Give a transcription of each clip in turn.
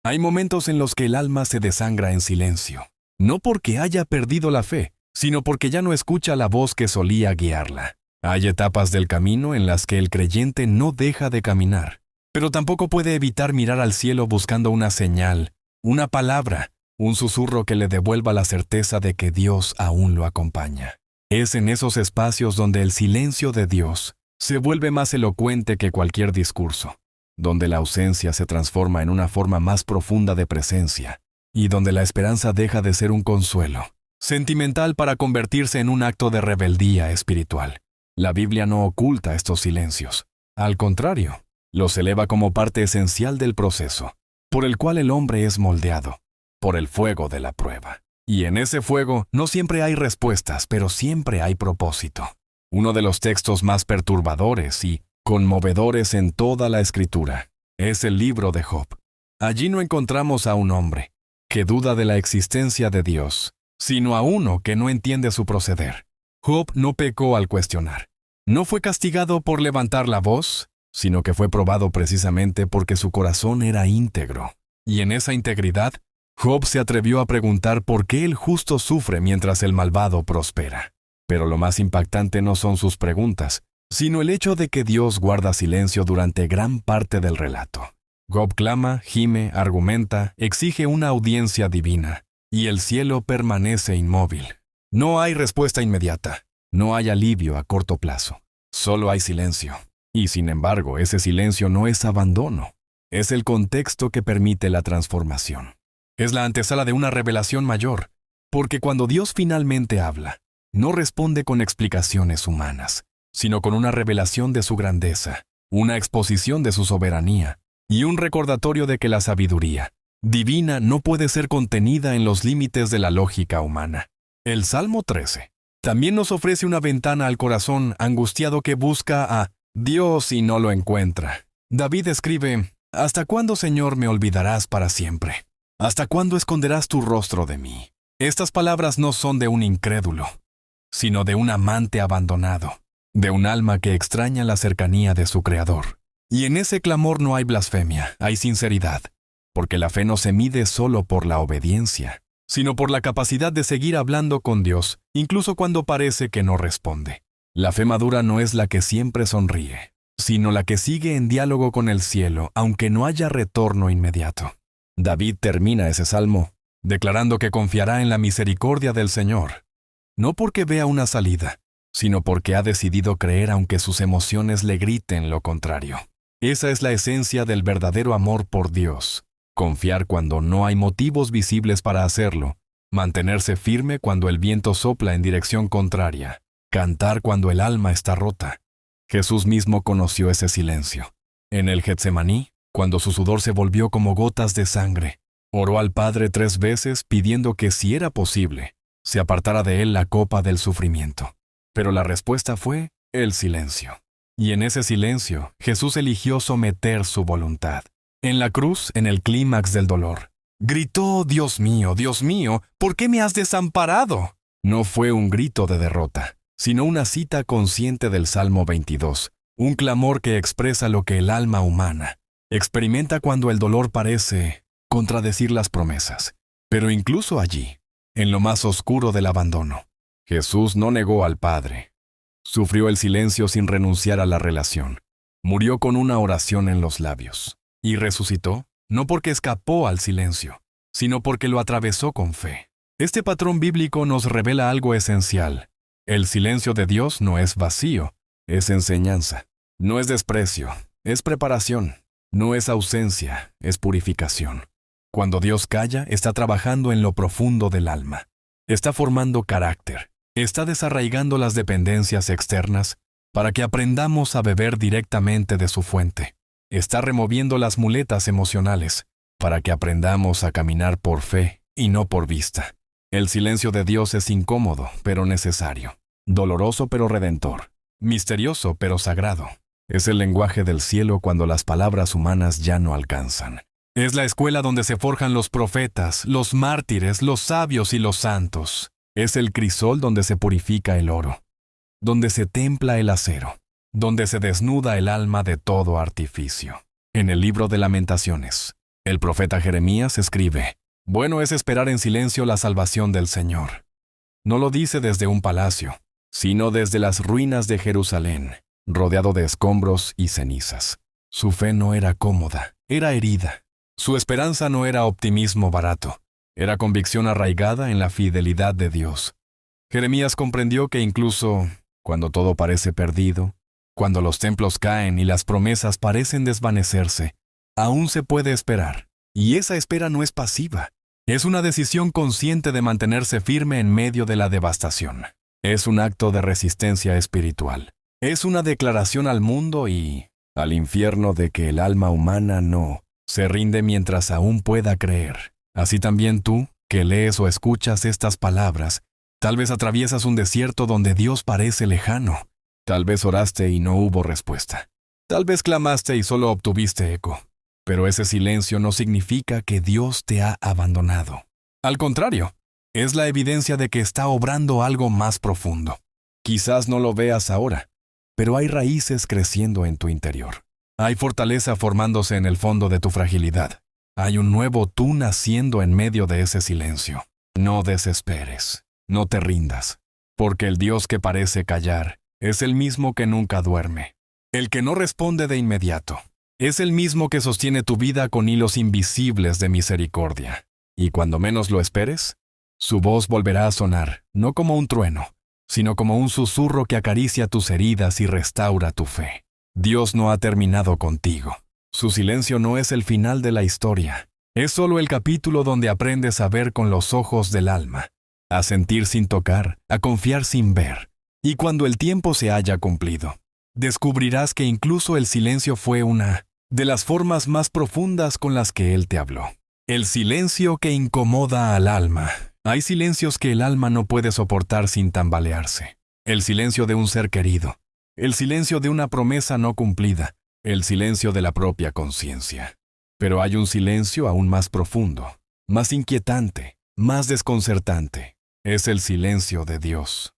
Hay momentos en los que el alma se desangra en silencio, no porque haya perdido la fe, sino porque ya no escucha la voz que solía guiarla. Hay etapas del camino en las que el creyente no deja de caminar, pero tampoco puede evitar mirar al cielo buscando una señal, una palabra, un susurro que le devuelva la certeza de que Dios aún lo acompaña. Es en esos espacios donde el silencio de Dios se vuelve más elocuente que cualquier discurso, donde la ausencia se transforma en una forma más profunda de presencia, y donde la esperanza deja de ser un consuelo sentimental para convertirse en un acto de rebeldía espiritual. La Biblia no oculta estos silencios. Al contrario, los eleva como parte esencial del proceso, por el cual el hombre es moldeado, por el fuego de la prueba. Y en ese fuego no siempre hay respuestas, pero siempre hay propósito. Uno de los textos más perturbadores y conmovedores en toda la Escritura es el libro de Job. Allí no encontramos a un hombre que duda de la existencia de Dios, sino a uno que no entiende su proceder. Job no pecó al cuestionar. No fue castigado por levantar la voz, sino que fue probado precisamente porque su corazón era íntegro. Y en esa integridad, Job se atrevió a preguntar por qué el justo sufre mientras el malvado prospera. Pero lo más impactante no son sus preguntas, sino el hecho de que Dios guarda silencio durante gran parte del relato. Job clama, gime, argumenta, exige una audiencia divina, y el cielo permanece inmóvil. No hay respuesta inmediata, no hay alivio a corto plazo, solo hay silencio. Y sin embargo, ese silencio no es abandono, es el contexto que permite la transformación. Es la antesala de una revelación mayor, porque cuando Dios finalmente habla, no responde con explicaciones humanas, sino con una revelación de su grandeza, una exposición de su soberanía y un recordatorio de que la sabiduría divina no puede ser contenida en los límites de la lógica humana. El Salmo 13 también nos ofrece una ventana al corazón angustiado que busca a Dios y no lo encuentra. David escribe: «¿Hasta cuándo, Señor, me olvidarás para siempre? ¿Hasta cuándo esconderás tu rostro de mí?». Estas palabras no son de un incrédulo, sino de un amante abandonado, de un alma que extraña la cercanía de su Creador. Y en ese clamor no hay blasfemia, hay sinceridad, porque la fe no se mide solo por la obediencia, sino por la capacidad de seguir hablando con Dios, incluso cuando parece que no responde. La fe madura no es la que siempre sonríe, sino la que sigue en diálogo con el cielo, aunque no haya retorno inmediato. David termina ese salmo declarando que confiará en la misericordia del Señor, no porque vea una salida, sino porque ha decidido creer aunque sus emociones le griten lo contrario. Esa es la esencia del verdadero amor por Dios: confiar cuando no hay motivos visibles para hacerlo, mantenerse firme cuando el viento sopla en dirección contraria, cantar cuando el alma está rota. Jesús mismo conoció ese silencio. En el Getsemaní, cuando su sudor se volvió como gotas de sangre, oró al Padre 3 veces pidiendo que, si era posible, se apartara de él la copa del sufrimiento. Pero la respuesta fue el silencio. Y en ese silencio, Jesús eligió someter su voluntad. En la cruz, en el clímax del dolor, gritó: Dios mío, ¿por qué me has desamparado?». No fue un grito de derrota, sino una cita consciente del Salmo 22, un clamor que expresa lo que el alma humana experimenta cuando el dolor parece contradecir las promesas. Pero incluso allí, en lo más oscuro del abandono, Jesús no negó al Padre. Sufrió el silencio sin renunciar a la relación. Murió con una oración en los labios. Y resucitó, no porque escapó al silencio, sino porque lo atravesó con fe. Este patrón bíblico nos revela algo esencial. El silencio de Dios no es vacío, es enseñanza. No es desprecio, es preparación. No es ausencia, es purificación. Cuando Dios calla, está trabajando en lo profundo del alma. Está formando carácter. Está desarraigando las dependencias externas para que aprendamos a beber directamente de su fuente. Está removiendo las muletas emocionales para que aprendamos a caminar por fe y no por vista. El silencio de Dios es incómodo, pero necesario. Doloroso, pero redentor. Misterioso, pero sagrado. Es el lenguaje del cielo cuando las palabras humanas ya no alcanzan. Es la escuela donde se forjan los profetas, los mártires, los sabios y los santos. Es el crisol donde se purifica el oro, donde se templa el acero, donde se desnuda el alma de todo artificio. En el libro de Lamentaciones, El profeta Jeremías escribe: «Bueno es esperar en silencio la salvación del Señor». No lo dice desde un palacio, sino desde las ruinas de Jerusalén, rodeado de escombros y cenizas. Su fe no era cómoda, era herida. Su esperanza no era optimismo barato, era convicción arraigada en la fidelidad de Dios. Jeremías comprendió que incluso cuando todo parece perdido, cuando los templos caen y las promesas parecen desvanecerse, aún se puede esperar. Y esa espera no es pasiva. Es una decisión consciente de mantenerse firme en medio de la devastación. Es un acto de resistencia espiritual. Es una declaración al mundo y al infierno de que el alma humana no se rinde mientras aún pueda creer. Así también tú, que lees o escuchas estas palabras, tal vez atraviesas un desierto donde Dios parece lejano. Tal vez oraste y no hubo respuesta. Tal vez clamaste y solo obtuviste eco. Pero ese silencio no significa que Dios te ha abandonado. Al contrario, es la evidencia de que está obrando algo más profundo. Quizás no lo veas ahora, pero hay raíces creciendo en tu interior. Hay fortaleza formándose en el fondo de tu fragilidad. Hay un nuevo tú naciendo en medio de ese silencio. No desesperes, no te rindas, porque el Dios que parece callar es el mismo que nunca duerme. El que no responde de inmediato es el mismo que sostiene tu vida con hilos invisibles de misericordia. Y cuando menos lo esperes, su voz volverá a sonar, no como un trueno, sino como un susurro que acaricia tus heridas y restaura tu fe. Dios no ha terminado contigo. Su silencio no es el final de la historia. Es solo el capítulo donde aprendes a ver con los ojos del alma, a sentir sin tocar, a confiar sin ver. Y cuando el tiempo se haya cumplido, descubrirás que incluso el silencio fue una de las formas más profundas con las que Él te habló. El silencio que incomoda al alma. Hay silencios que el alma no puede soportar sin tambalearse. El silencio de un ser querido. El silencio de una promesa no cumplida. El silencio de la propia conciencia. Pero hay un silencio aún más profundo, más inquietante, más desconcertante. Es el silencio de Dios.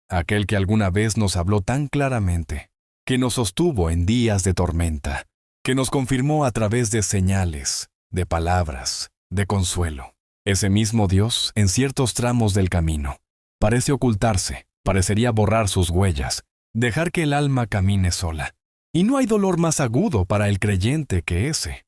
Aquel que alguna vez nos habló tan claramente, que nos sostuvo en días de tormenta, que nos confirmó a través de señales, de palabras, de consuelo. Ese mismo Dios, en ciertos tramos del camino, parece ocultarse, parecería borrar sus huellas, dejar que el alma camine sola. Y no hay dolor más agudo para el creyente que ese.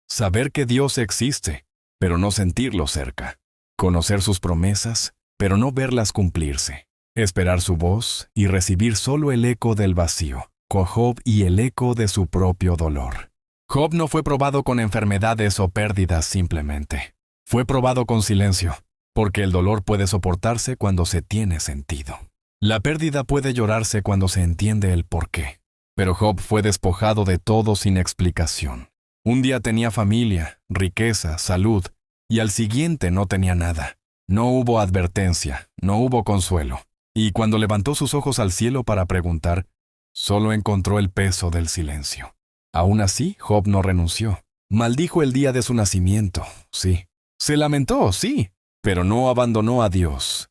Saber que Dios existe, pero no sentirlo cerca. Conocer sus promesas, pero no verlas cumplirse. Esperar su voz y recibir solo el eco del vacío. Con Job y el eco de su propio dolor. Job no fue probado con enfermedades o pérdidas simplemente. Fue probado con silencio, porque el dolor puede soportarse cuando se tiene sentido. La pérdida puede llorarse cuando se entiende el porqué. Pero Job fue despojado de todo sin explicación. Un día tenía familia, riqueza, salud, y al siguiente no tenía nada. No hubo advertencia, no hubo consuelo. Y cuando levantó sus ojos al cielo para preguntar, solo encontró el peso del silencio. Aún así, Job no renunció. Maldijo el día de su nacimiento, sí. Se lamentó, sí, pero no abandonó a Dios.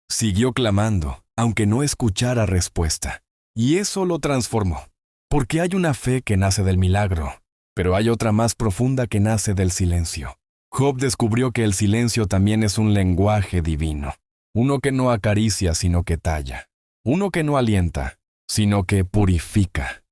Siguió clamando, aunque no escuchara respuesta. Y eso lo transformó. Porque hay una fe que nace del milagro, pero hay otra más profunda que nace del silencio. Job descubrió que el silencio también es un lenguaje divino. Uno que no acaricia, sino que talla. Uno que no alienta, sino que purifica.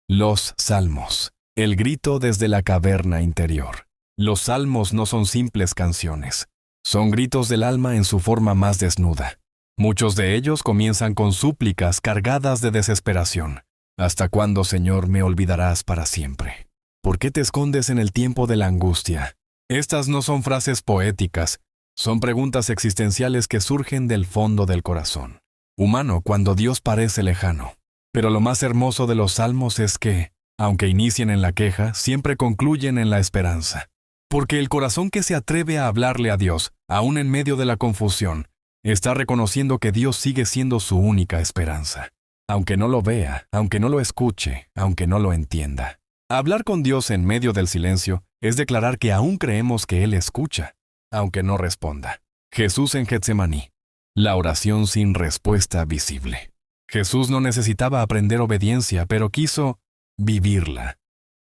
Los salmos, el grito desde la caverna interior. Los salmos no son simples canciones. Son gritos del alma en su forma más desnuda. Muchos de ellos comienzan con súplicas cargadas de desesperación. ¿Hasta cuándo, Señor, me olvidarás para siempre? ¿Por qué te escondes en el tiempo de la angustia? Estas no son frases poéticas, son preguntas existenciales que surgen del fondo del corazón. Humano cuando Dios parece lejano. Pero lo más hermoso de los salmos es que, aunque inicien en la queja, siempre concluyen en la esperanza. Porque el corazón que se atreve a hablarle a Dios, aún en medio de la confusión, está reconociendo que Dios sigue siendo su única esperanza. Aunque no lo vea, aunque no lo escuche, aunque no lo entienda. Hablar con Dios en medio del silencio es declarar que aún creemos que Él escucha, aunque no responda. Jesús en Getsemaní. La oración sin respuesta visible. Jesús no necesitaba aprender obediencia, pero quiso vivirla.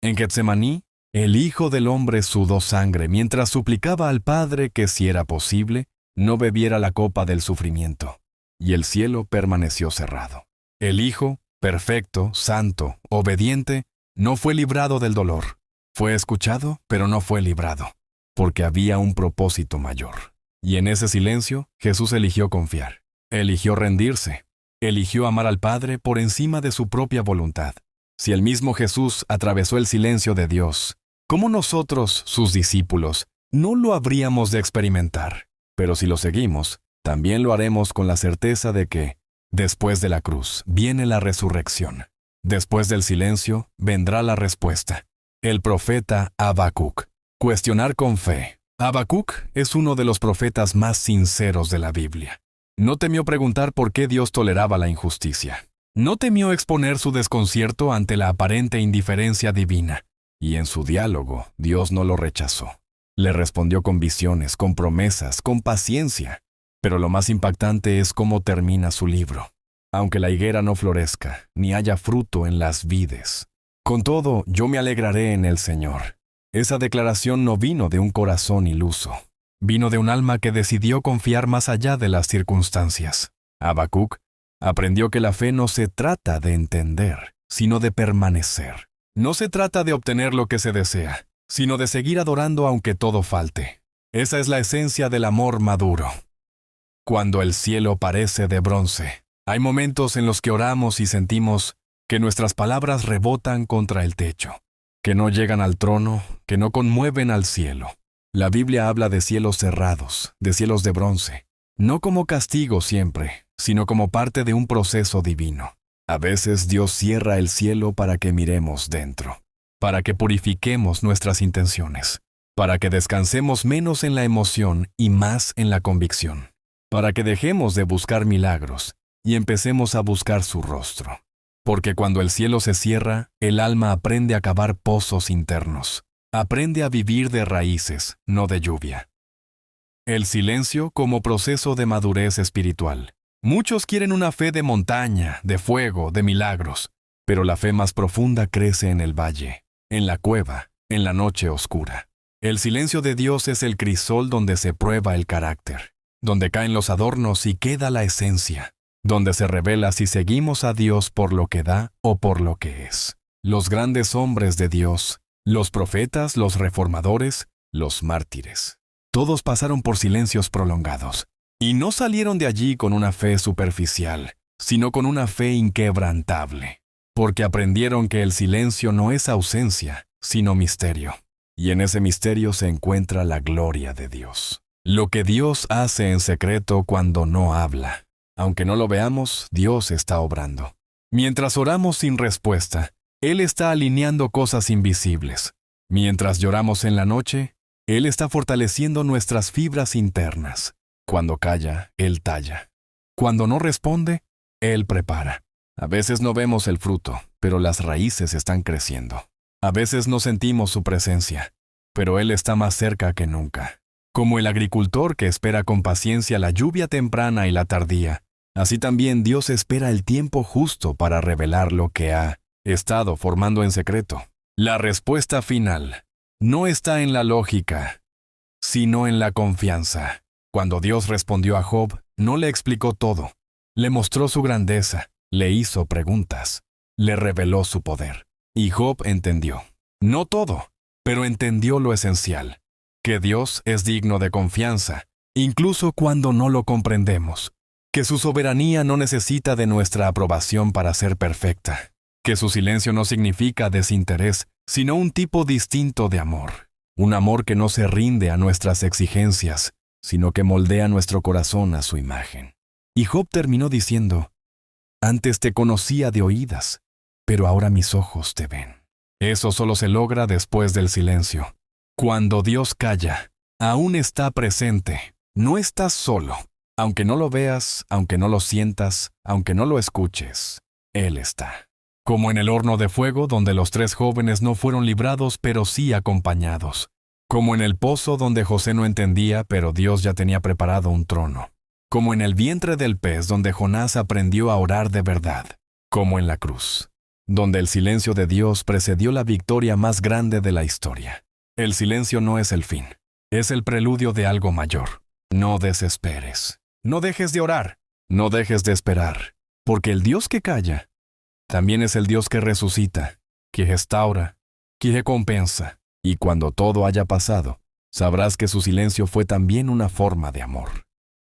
En Getsemaní, El Hijo del Hombre sudó sangre mientras suplicaba al Padre que, si era posible, no bebiera la copa del sufrimiento. Y el cielo permaneció cerrado. El Hijo, perfecto, santo, obediente, no fue librado del dolor. Fue escuchado, pero no fue librado, porque había un propósito mayor. Y en ese silencio, Jesús eligió confiar. Eligió rendirse. Eligió amar al Padre por encima de su propia voluntad. Si el mismo Jesús atravesó el silencio de Dios, ¿cómo nosotros, sus discípulos, no lo habríamos de experimentar? Pero si lo seguimos, también lo haremos con la certeza de que, después de la cruz, viene la resurrección. Después del silencio, vendrá la respuesta. El profeta Habacuc. Cuestionar con fe. Habacuc es uno de los profetas más sinceros de la Biblia. No temió preguntar por qué Dios toleraba la injusticia. No temió exponer su desconcierto ante la aparente indiferencia divina. Y en su diálogo, Dios no lo rechazó. Le respondió con visiones, con promesas, con paciencia. Pero lo más impactante es cómo termina su libro. Aunque la higuera no florezca, ni haya fruto en las vides. Con todo, yo me alegraré en el Señor. Esa declaración no vino de un corazón iluso. Vino de un alma que decidió confiar más allá de las circunstancias. Habacuc aprendió que la fe no se trata de entender, sino de permanecer. No se trata de obtener lo que se desea, sino de seguir adorando aunque todo falte. Esa es la esencia del amor maduro. Cuando el cielo parece de bronce, hay momentos en los que oramos y sentimos que nuestras palabras rebotan contra el techo, que no llegan al trono, que no conmueven al cielo. La Biblia habla de cielos cerrados, de cielos de bronce, no como castigo siempre, sino como parte de un proceso divino. A veces Dios cierra el cielo para que miremos dentro, para que purifiquemos nuestras intenciones, para que descansemos menos en la emoción y más en la convicción, para que dejemos de buscar milagros y empecemos a buscar su rostro. Porque cuando el cielo se cierra, el alma aprende a cavar pozos internos. Aprende a vivir de raíces, no de lluvia. El silencio como proceso de madurez espiritual. Muchos quieren una fe de montaña, de fuego, de milagros, pero la fe más profunda crece en el valle, en la cueva, en la noche oscura. El silencio de Dios es el crisol donde se prueba el carácter, donde caen los adornos y queda la esencia, donde se revela si seguimos a Dios por lo que da o por lo que es. Los grandes hombres de Dios, los profetas, los reformadores, los mártires. Todos pasaron por silencios prolongados, y no salieron de allí con una fe superficial, sino con una fe inquebrantable, porque aprendieron que el silencio no es ausencia, sino misterio, y en ese misterio se encuentra la gloria de Dios. Lo que Dios hace en secreto cuando no habla. Aunque no lo veamos, Dios está obrando. Mientras oramos sin respuesta, Él está alineando cosas invisibles. Mientras lloramos en la noche, Él está fortaleciendo nuestras fibras internas. Cuando calla, Él talla. Cuando no responde, Él prepara. A veces no vemos el fruto, pero las raíces están creciendo. A veces no sentimos su presencia, pero Él está más cerca que nunca. Como el agricultor que espera con paciencia la lluvia temprana y la tardía, así también Dios espera el tiempo justo para revelar lo que ha estado formando en secreto. La respuesta final no está en la lógica, sino en la confianza. Cuando Dios respondió a Job, no le explicó todo. Le mostró su grandeza, le hizo preguntas, le reveló su poder. Y Job entendió. No todo, pero entendió lo esencial, que Dios es digno de confianza, incluso cuando no lo comprendemos. Que su soberanía no necesita de nuestra aprobación para ser perfecta. Que su silencio no significa desinterés, sino un tipo distinto de amor. Un amor que no se rinde a nuestras exigencias, sino que moldea nuestro corazón a su imagen. Y Job terminó diciendo, «Antes te conocía de oídas, pero ahora mis ojos te ven». Eso solo se logra después del silencio. Cuando Dios calla, aún está presente, no estás solo. Aunque no lo veas, aunque no lo sientas, aunque no lo escuches, Él está. Como en el horno de fuego donde los 3 jóvenes no fueron librados pero sí acompañados. Como en el pozo donde José no entendía pero Dios ya tenía preparado un trono. Como en el vientre del pez donde Jonás aprendió a orar de verdad. Como en la cruz. donde el silencio de Dios precedió la victoria más grande de la historia. El silencio no es el fin, es el preludio de algo mayor. No desesperes, no dejes de orar, no dejes de esperar, porque el Dios que calla también es el Dios que resucita, que restaura, que recompensa, y cuando todo haya pasado, sabrás que su silencio fue también una forma de amor.